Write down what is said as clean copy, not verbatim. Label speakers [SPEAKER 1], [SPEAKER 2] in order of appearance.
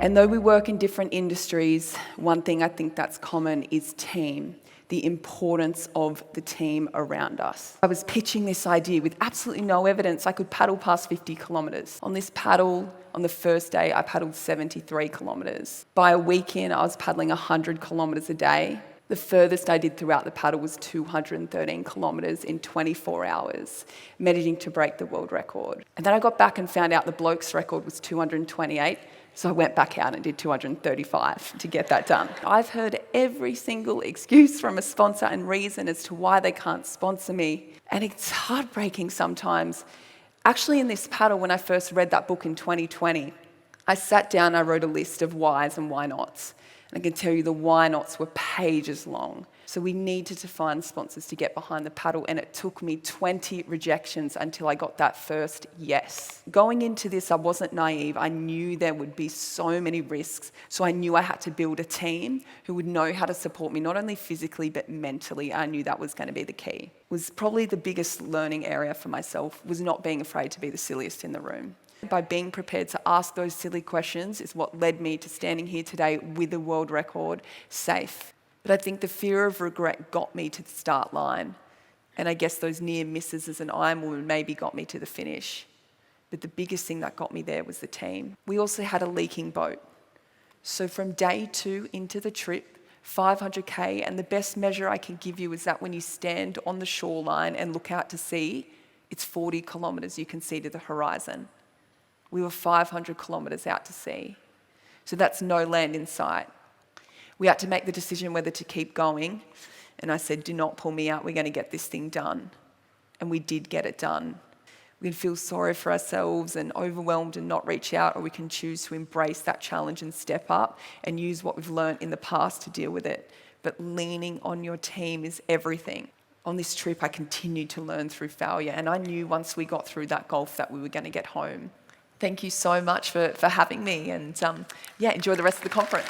[SPEAKER 1] And though we work in different industries, one thing I think that's common is team, the importance of the team around us. I was pitching this idea with absolutely no evidence I could paddle past 50 kilometres. On this paddle, on the first day, I paddled 73 kilometres. By a weekend, I was paddling 100 kilometres a day. The furthest I did throughout the paddle was 213 kilometres in 24 hours, managing to break the world record. And then I got back and found out the bloke's record was 228, so I went back out and did 235 to get that done. I've heard every single excuse from a sponsor and reason as to why they can't sponsor me, and it's heartbreaking sometimes. Actually, in this paddle, when I first read that book in 2020, I sat down and I wrote a list of whys and why nots. And I can tell you the why nots were pages long. So we needed to find sponsors to get behind the paddle, and it took me 20 rejections until I got that first yes. Going into this, I wasn't naive. I knew there would be so many risks, so I knew I had to build a team who would know how to support me, not only physically, but mentally. I knew that was going to be the key. It was probably the biggest learning area for myself, was not being afraid to be the silliest in the room. By being prepared to ask those silly questions is what led me to standing here today with a world record, safe. But I think the fear of regret got me to the start line. And I guess those near misses as an ironwoman maybe got me to the finish. But the biggest thing that got me there was the team. We also had a leaking boat. So from day 2 into the trip, 500k, and the best measure I can give you is that when you stand on the shoreline and look out to sea, it's 40 kilometres you can see to the horizon. We were 500 kilometres out to sea. So that's no land in sight. We had to make the decision whether to keep going. And I said, do not pull me out, we're going to get this thing done. And we did get it done. We can feel sorry for ourselves and overwhelmed and not reach out, or we can choose to embrace that challenge and step up and use what we've learned in the past to deal with it. But leaning on your team is everything. On this trip, I continued to learn through failure, and I knew once we got through that gulf that we were going to get home. Thank you so much for having me, and enjoy the rest of the conference.